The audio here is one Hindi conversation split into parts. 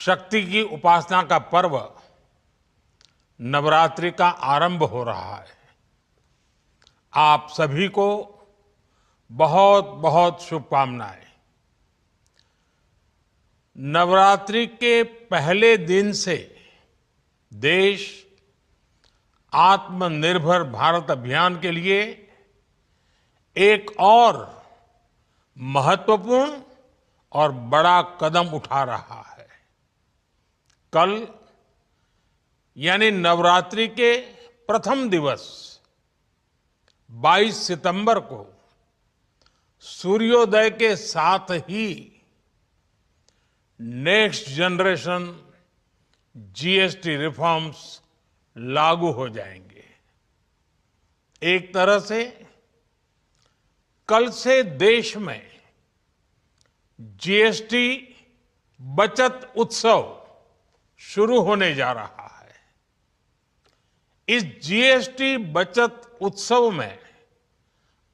शक्ति की उपासना का पर्व नवरात्रि का आरंभ हो रहा है। आप सभी को बहुत बहुत शुभकामनाएं। नवरात्रि के पहले दिन से देश आत्मनिर्भर भारत अभियान के लिए एक और महत्वपूर्ण और बड़ा कदम उठा रहा है। कल यानी नवरात्रि के प्रथम दिवस 22 सितंबर को सूर्योदय के साथ ही नेक्स्ट जनरेशन जीएसटी रिफॉर्म्स लागू हो जाएंगे। एक तरह से कल से देश में जीएसटी बचत उत्सव शुरू होने जा रहा है। इस जीएसटी बचत उत्सव में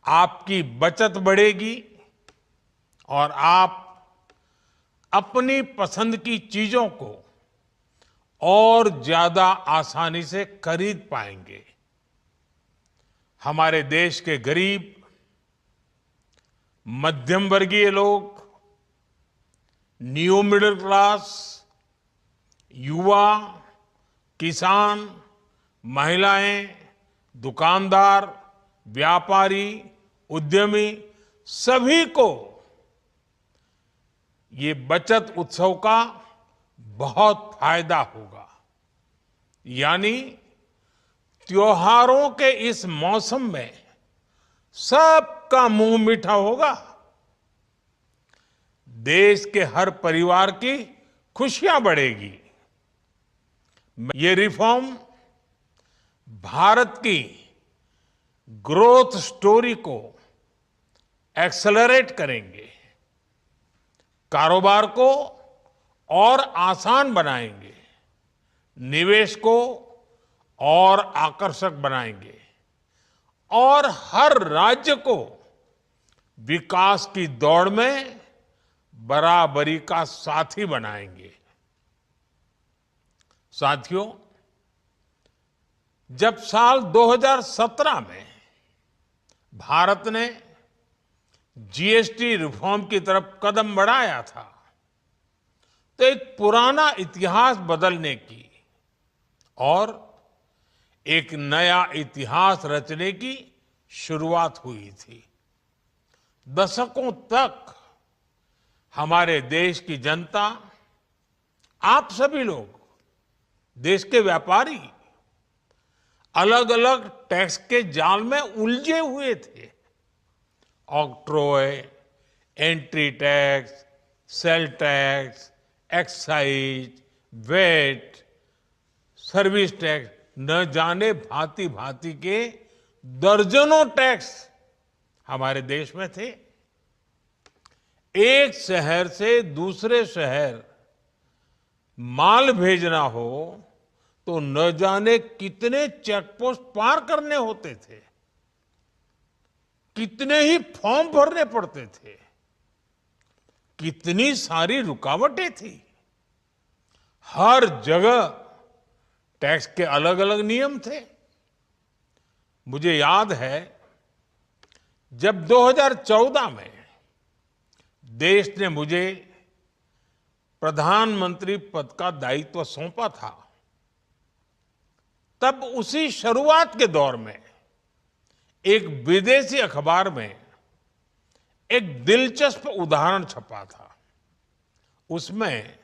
आपकी बचत बढ़ेगी और आप अपनी पसंद की चीजों को और ज्यादा आसानी से खरीद पाएंगे। हमारे देश के गरीब, मध्यम वर्गीय लोग, न्यू मिडिल क्लास, युवा, किसान, महिलाएं, दुकानदार, व्यापारी, उद्यमी, सभी को ये बचत उत्सव का बहुत फायदा होगा। यानी त्योहारों के इस मौसम में सबका मुंह मीठा होगा। देश के हर परिवार की खुशियां बढ़ेगी। ये रिफॉर्म भारत की ग्रोथ स्टोरी को एक्सेलरेट करेंगे, कारोबार को और आसान बनाएंगे, निवेश को और आकर्षक बनाएंगे और हर राज्य को विकास की दौड़ में बराबरी का साथी बनाएंगे। साथियों, जब साल 2017 में भारत ने जीएसटी रिफॉर्म की तरफ कदम बढ़ाया था तो एक पुराना इतिहास बदलने की और एक नया इतिहास रचने की शुरुआत हुई थी। दशकों तक हमारे देश की जनता, आप सभी लोग, देश के व्यापारी अलग अलग टैक्स के जाल में उलझे हुए थे। Octroi, entry tax, sale tax, excise, VAT, service tax, न जाने भांति भांति के दर्जनों टैक्स हमारे देश में थे। एक शहर से दूसरे शहर माल भेजना हो तो न जाने कितने चेकपोस्ट पार करने होते थे, कितने ही फॉर्म भरने पड़ते थे, कितनी सारी रुकावटें थी। हर जगह टैक्स के अलग अलग नियम थे। मुझे याद है जब 2014 में देश ने मुझे प्रधानमंत्री पद का दायित्व सौंपा था, तब उसी शुरुआत के दौर में एक विदेशी अखबार में एक दिलचस्प उदाहरण छपा था। उसमें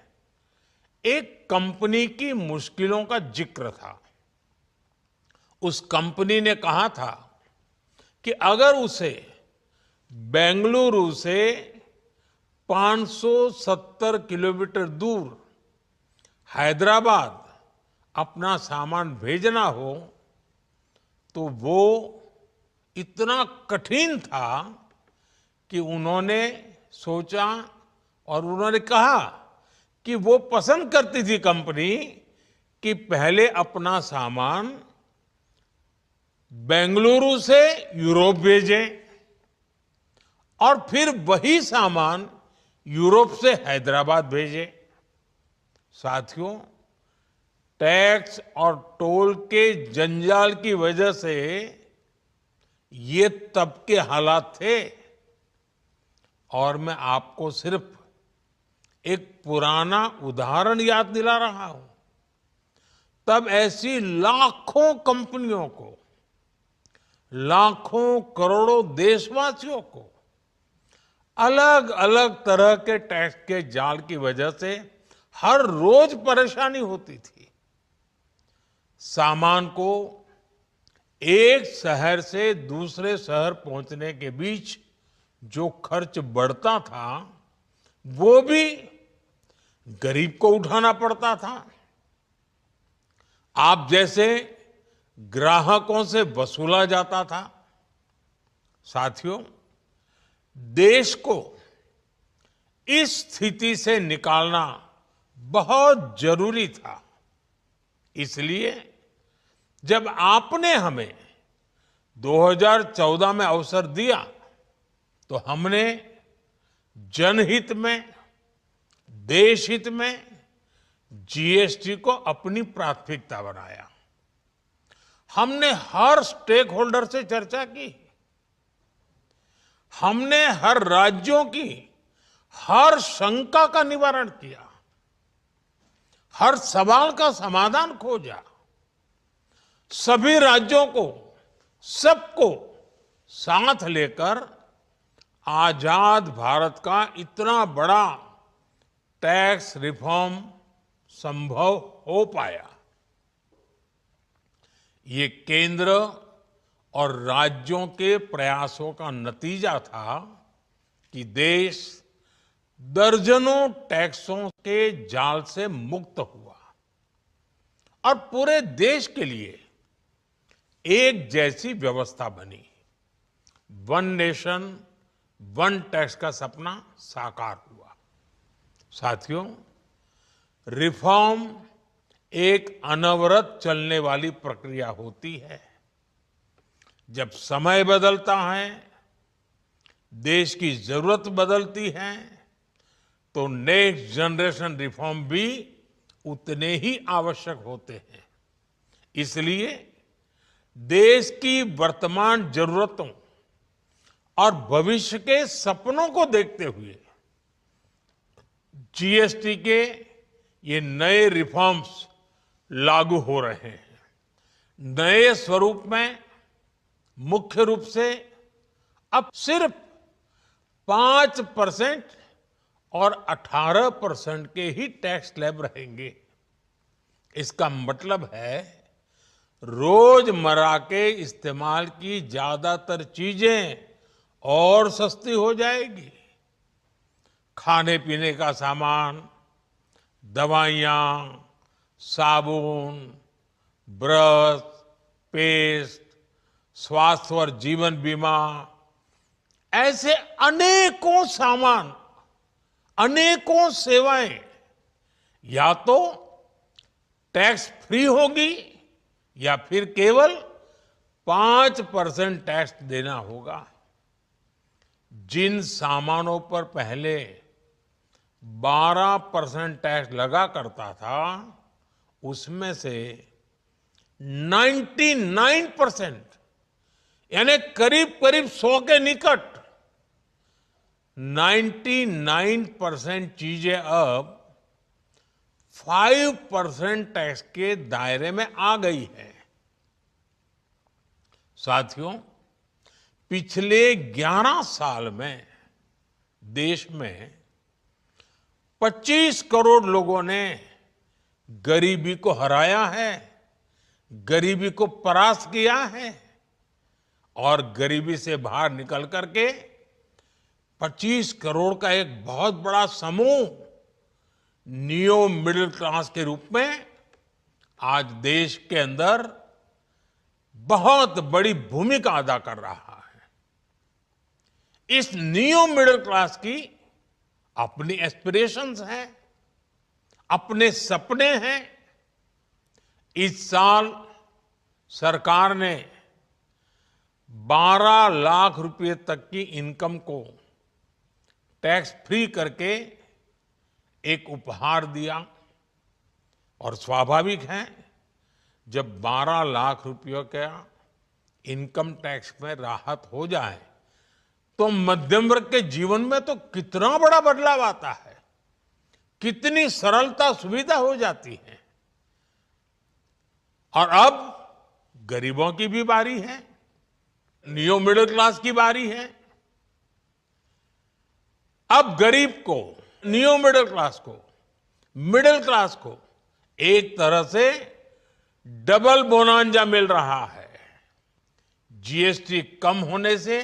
एक कंपनी की मुश्किलों का जिक्र था। उस कंपनी ने कहा था कि अगर उसे बेंगलुरु से 570 किलोमीटर दूर हैदराबाद अपना सामान भेजना हो तो वो इतना कठिन था कि उन्होंने सोचा और उन्होंने कहा कि वो पसंद करती थी कंपनी कि पहले अपना सामान बेंगलुरु से यूरोप भेजें और फिर वही सामान यूरोप से हैदराबाद भेजे। साथियों, टैक्स और टोल के जंजाल की वजह से ये तब के हालात थे। और मैं आपको सिर्फ एक पुराना उदाहरण याद दिला रहा हूं। तब ऐसी लाखों कंपनियों को, लाखों करोड़ों देशवासियों को अलग अलग तरह के टैक्स के जाल की वजह से हर रोज परेशानी होती थी। सामान को एक शहर से दूसरे शहर पहुंचने के बीच जो खर्च बढ़ता था, वो भी गरीब को उठाना पड़ता था। आप जैसे ग्राहकों से वसूला जाता था। साथियों, देश को इस स्थिति से निकालना बहुत जरूरी था। इसलिए जब आपने हमें 2014 में अवसर दिया, तो हमने जनहित में, देश हित में जीएसटी को अपनी प्राथमिकता बनाया। हमने हर स्टेक होल्डर से चर्चा की। हमने हर राज्यों की हर शंका का निवारण किया, हर सवाल का समाधान खोजा। सभी राज्यों को, सबको साथ लेकर आजाद भारत का इतना बड़ा टैक्स रिफॉर्म संभव हो पाया। ये केंद्र और राज्यों के प्रयासों का नतीजा था कि देश दर्जनों टैक्सों के जाल से मुक्त हुआ और पूरे देश के लिए एक जैसी व्यवस्था बनी। वन नेशन वन टैक्स का सपना साकार हुआ। साथियों, रिफॉर्म एक अनवरत चलने वाली प्रक्रिया होती है। जब समय बदलता है, देश की जरूरत बदलती है, तो नेक्स्ट जनरेशन रिफॉर्म भी उतने ही आवश्यक होते हैं। इसलिए देश की वर्तमान जरूरतों और भविष्य के सपनों को देखते हुए जीएसटी के ये नए रिफॉर्म्स लागू हो रहे हैं। नए स्वरूप में मुख्य रूप से अब सिर्फ 5% और 18% के ही टैक्स स्लैब रहेंगे। इसका मतलब है रोजमर्रा के इस्तेमाल की ज्यादातर चीजें और सस्ती हो जाएगी। खाने पीने का सामान, दवाइयां, साबुन, ब्रश, पेस्ट, स्वास्थ्य और जीवन बीमा, ऐसे अनेकों सामान, अनेकों सेवाएं या तो टैक्स फ्री होगी या फिर केवल 5% टैक्स देना होगा। जिन सामानों पर पहले 12% टैक्स लगा करता था, उसमें से 99% यानी करीब करीब 100 के निकट 99% चीजें अब 5% टैक्स के दायरे में आ गई है। साथियों, पिछले 11 साल में देश में 25 करोड़ लोगों ने गरीबी को हराया है, गरीबी को परास्त किया है और गरीबी से बाहर निकल करके 25 करोड़ का एक बहुत बड़ा समूह नियो मिडिल क्लास के रूप में आज देश के अंदर बहुत बड़ी भूमिका अदा कर रहा है। इस नियो मिडिल क्लास की अपनी एस्पिरेशंस हैं, अपने सपने हैं। इस साल सरकार ने 12 लाख रुपए तक की इनकम को टैक्स फ्री करके एक उपहार दिया। और स्वाभाविक है, जब 12 लाख रुपयों का इनकम टैक्स में राहत हो जाए तो मध्यम वर्ग के जीवन में तो कितना बड़ा बदलाव आता है, कितनी सरलता सुविधा हो जाती है। और अब गरीबों की भी बारी है, नियो मिडिल क्लास की बारी है। अब गरीब को, नियो मिडिल क्लास को एक तरह से डबल बोनांजा मिल रहा है। जीएसटी कम होने से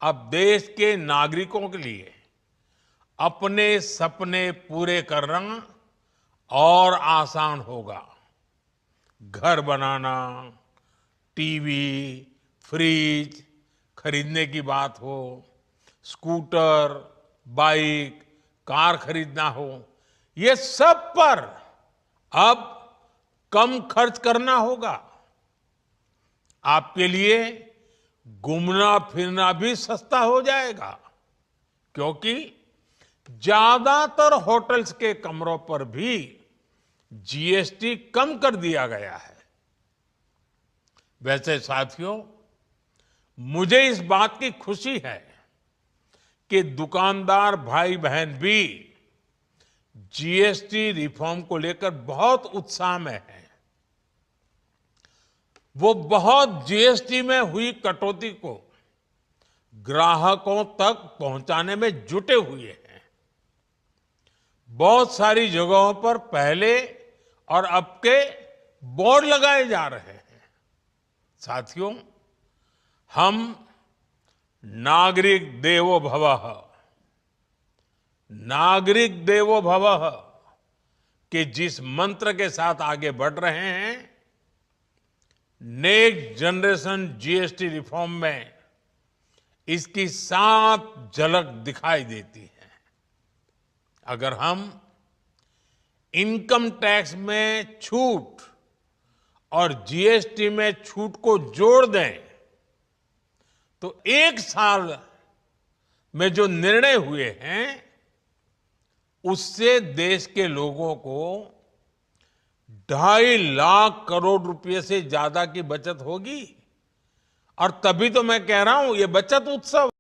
अब देश के नागरिकों के लिए अपने सपने पूरे करना और आसान होगा। घर बनाना, टीवी, फ्रिज खरीदने की बात हो, स्कूटर, बाइक, कार खरीदना हो, ये सब पर अब कम खर्च करना होगा। आपके लिए घूमना फिरना भी सस्ता हो जाएगा, क्योंकि ज्यादातर होटल्स के कमरों पर भी जीएसटी कम कर दिया गया है। वैसे साथियों, मुझे इस बात की खुशी है कि दुकानदार भाई बहन भी जीएसटी रिफॉर्म को लेकर बहुत उत्साह में हैं। वो बहुत जीएसटी में हुई कटौती को ग्राहकों तक पहुंचाने में जुटे हुए हैं। बहुत सारी जगहों पर पहले और अब के बोर्ड लगाए जा रहे हैं। साथियों, हम नागरिक देवो भवः के जिस मंत्र के साथ आगे बढ़ रहे हैं, नेक्स्ट जनरेशन जीएसटी रिफॉर्म में इसकी साफ झलक दिखाई देती है। अगर हम इनकम टैक्स में छूट और जीएसटी में छूट को जोड़ दें तो एक साल में जो निर्णय हुए हैं उससे देश के लोगों को 2.5 लाख करोड़ रुपए से ज्यादा की बचत होगी। और तभी तो मैं कह रहा हूं, ये बचत उत्सव